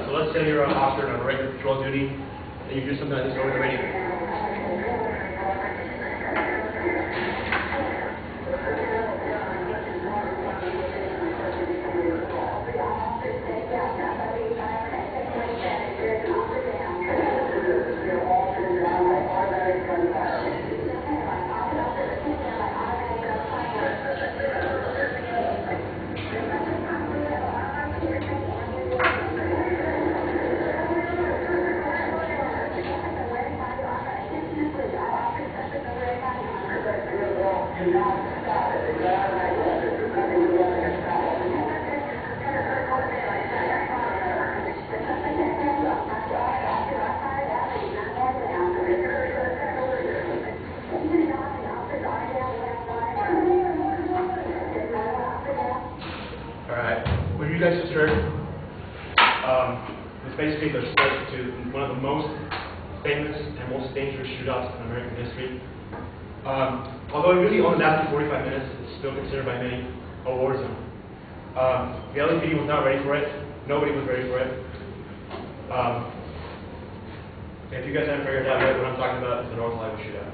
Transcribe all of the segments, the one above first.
So let's say you're an officer on a regular patrol duty, and you do something like this over the radio. What you guys just heard was basically the start to one of the most famous and most dangerous shootouts in American history. Although it really only lasted 45 minutes, it's still considered by many a war zone. The LAPD was not ready for it. Nobody was ready for it. If you guys haven't figured out yet, what I'm talking about is the North Iowa shootout.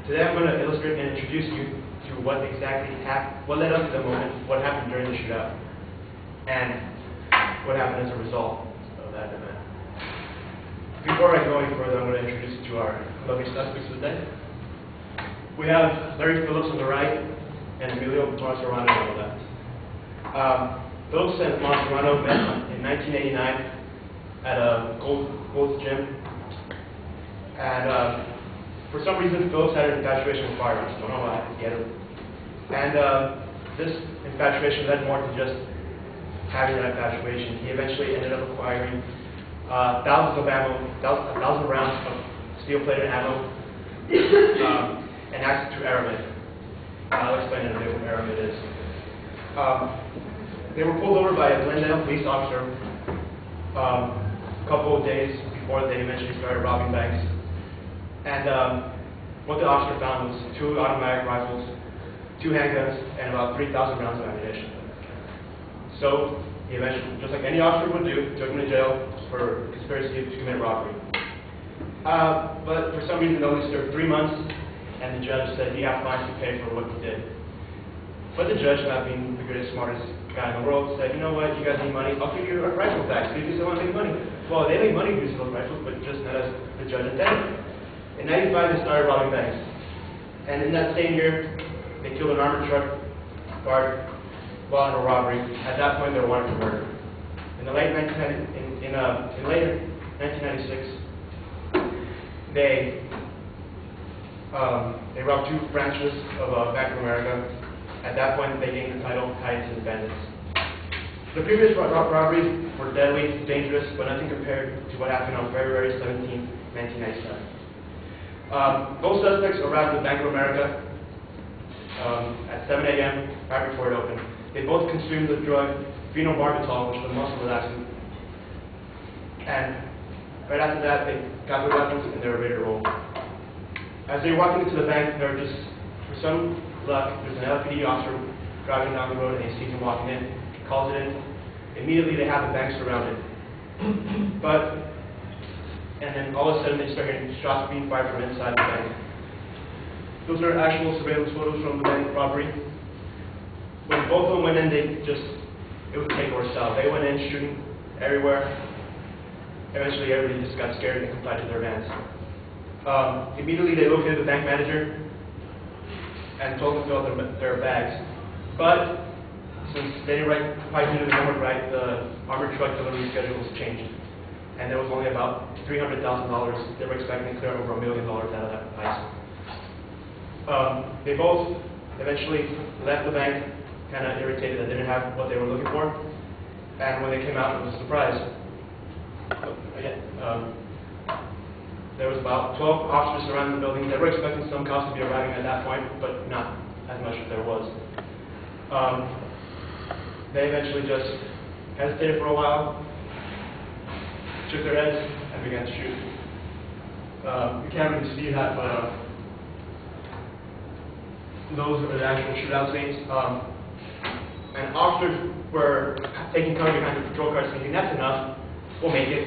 Today I'm going to illustrate and introduce you to what exactly happened, what led up to the moment, what happened during the shootout, and what happened as a result of that event. Before I go any further, I'm going to introduce you to our lovely suspects of the day. We have Larry Phillips on the right and Emilio Monserrano on the left. Phillips and Monserrano met in 1989 at a Gold's Gym, and for some reason Phillips had an infatuation with firearms. Don't know why. He had it. And this infatuation led more to just having that infatuation. He eventually ended up acquiring thousands of ammo, 1,000 rounds of steel-plated ammo, and access to Aramid. I'll explain in a bit what Aramid is. They were pulled over by a Glendale police officer a couple of days before they eventually started robbing banks. And what the officer found was 2 automatic rifles, 2 handguns, and about 3,000 rounds of ammunition. So he eventually, just like any officer would do, took him to jail for conspiracy to commit robbery. But for some reason, they only served 3 months, and the judge said he had fines to pay for what he did. But the judge, not being the greatest, smartest guy in the world, said, you know what, you guys need money, I'll give you a rifle back, so you still want to make money. Well, they made money using those rifles, but just not as the judge intended. In '95, they started robbing banks. And in that same year, they killed an armored truck guard while in a robbery. At that point, they were wanted for murder. In the late 1996, they robbed 2 branches of Bank of America. At that point, they gained the title Tied to the Bandits. The previous robberies were deadly, dangerous, but nothing compared to what happened on February 17, 1997. Both suspects arrived at Bank of America at 7 a.m. right before it opened. They both consumed the drug phenobarbital, which is a muscle relaxant. And right after that, they got their weapons and they were ready to roll. As they were walking into the bank, they were just, for some luck, there's an LAPD officer driving down the road and he sees them walking in. He calls it in. Immediately, they have the bank surrounded. And then all of a sudden they start hearing shots being fired from inside the bank. Those are actual surveillance photos from the bank robbery. When both of them went in, it was a takeover style. They went in shooting everywhere. Eventually everybody just got scared and complied to their demands. Immediately they located the bank manager and told them to fill out their bags. But since they didn't quite do the homework right, the armored truck delivery schedule was changed. And there was only about $300,000. They were expecting to clear over $1 million out of that heist. They both eventually left the bank, kind of irritated that they didn't have what they were looking for. And when they came out, it was a surprise. There was about 12 officers surrounding the building. They were expecting some cops to be arriving at that point, but not as much as there was. They eventually just hesitated for a while, shook their heads, and began to shoot. You can't really see that, but those are the actual shootout scenes. And officers were taking cover behind the patrol cars thinking, that's enough, we'll make it.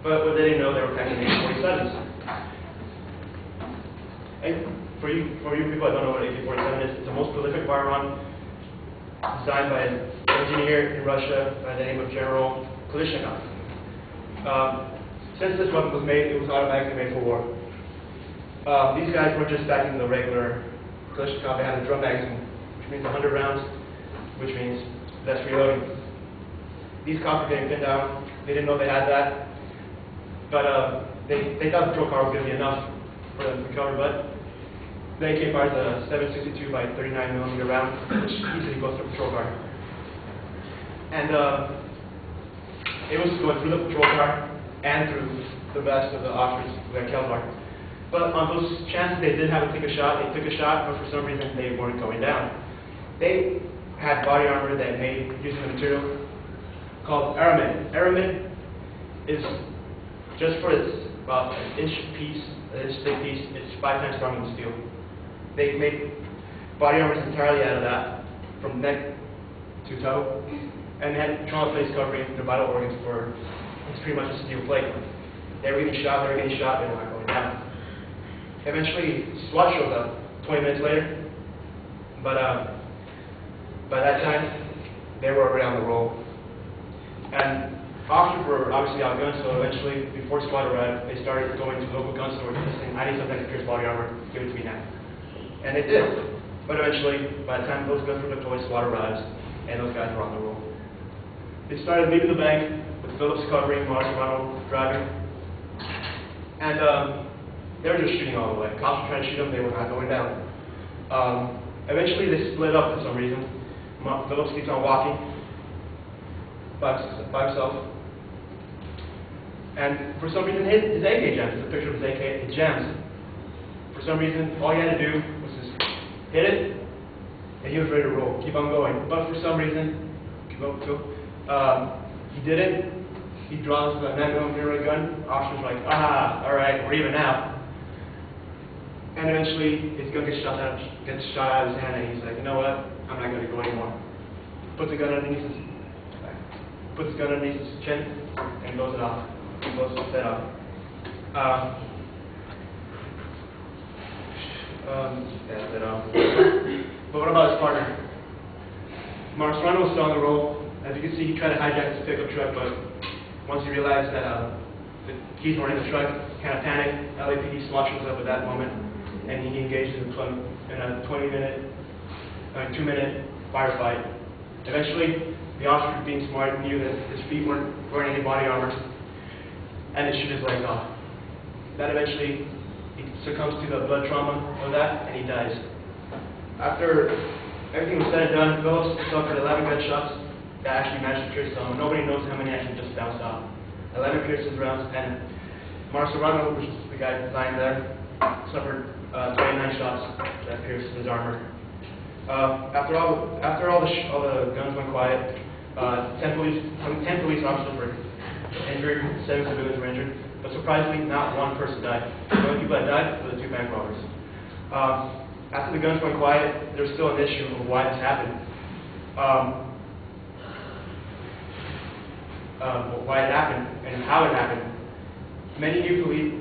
But what they didn't know, they were packing AK-47s. And for you people that don't know what AK-47 is, it's the most prolific firearm designed by an engineer in Russia by the name of General Kalashnikov. Since this weapon was made, it was automatically made for war. These guys weren't just packing the regular Kalashnikov, they had a drum magazine, which means 100 rounds, which means less reloading. These cops were getting pinned down. They didn't know they had that, but they thought the patrol car was going to be enough for them to recover. But the AK fires a 7.62 by 39mm round, which easily goes through a patrol car. And it was going through the patrol car and through the vest of the officers who had Kevlar. But on those chances they did have to take a shot, they took a shot, but for some reason they weren't going down. They had body armor that made using a material called aramid. Aramid is just for its about an inch thick piece, it's 5 times stronger than steel. They made body armors entirely out of that, from neck to toe, and had trauma plates covering their vital organs for it's pretty much a steel plate. They were getting shot, they were not going down. Eventually, SWAT shows up 20 minutes later, but by that time, they were already on the roll. And officers were obviously outgunned, so eventually, before SWAT arrived, they started going to local gun stores and saying, I need something to pierce body armor, give it to me now. And they did. But eventually, by the time those guns were deployed, SWAT arrives, and those guys were on the roll. They started leaving the bank with Phillips covering, Marciano driving, and they were just shooting all the way. Cops were trying to shoot them, they were not going down. Eventually, they split up for some reason. Phillips keeps on walking by himself. And for some reason, his AK jams. It's a picture of his AK, it jams. For some reason, all he had to do was just hit it, and he was ready to roll, keep on going. But for some reason, he didn't. He draws the 9mm gun. Officers are like, all right, we're even now. And eventually, his gun gets shot out of his hand, and he's like, you know what? I'm not going to go anymore. Puts the gun underneath his chin, and blows it off. Blows his head off. But what about his partner? Marciano was still on the roll. As you can see, he tried to hijack his pickup truck, but once he realized that the keys weren't in the truck, he kind of panicked. LAPD SWAT shows up at that moment, and he engaged in a 2-minute firefight. Eventually, the officer, being smart, knew that his feet weren't wearing any body armor, and it shoot his legs off. That eventually, he succumbs to the blood trauma of that, and he dies. After everything was said and done, Phillips suffered 11 gunshots that actually managed to pierce someone. Nobody knows how many actually just bounced off. 11 pierces rounds, and Marciano, which is the guy lying there, suffered 29 shots that pierced his armor. After all the guns went quiet, 10 police officers were injured, 7 civilians were injured, but surprisingly, not one person died. The only people that died were the 2 bank robbers. After the guns went quiet, there was still an issue of why this happened. Why it happened and how it happened. Many new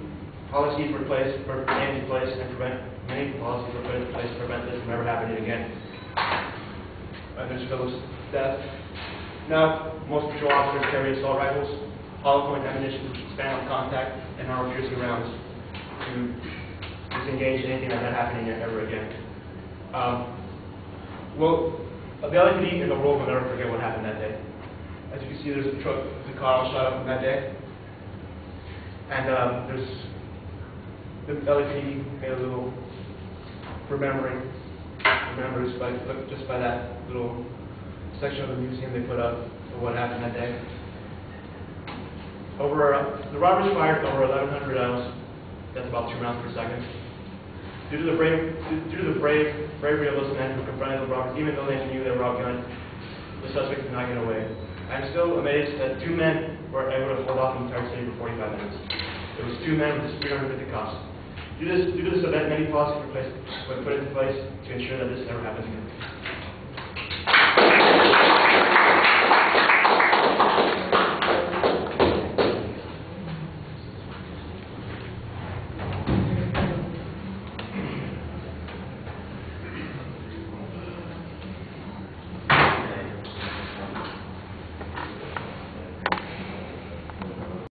policies were put into place to prevent this from ever happening again. There's Phillips' death. Now, most patrol officers carry assault rifles, hollow point ammunition, which expand on contact, and armor-piercing rounds to disengage anything like that happening ever again. The LAPD and the world will never forget what happened that day. As you can see, there's a car all shot up that day, and the LAPD made a little remembers just by that little section of the museum they put up of what happened that day. The robbers fired over 1,100 rounds. That's about 2 rounds per second. Due to the bravery of those men who confronted the robbers, even though they knew they were outgunned, the suspects did not get away. I'm still amazed that 2 men were able to hold off the entire city for 45 minutes. It was 2 men with 350 cops. Due to this event, many policies were put into place to ensure that this never happens again.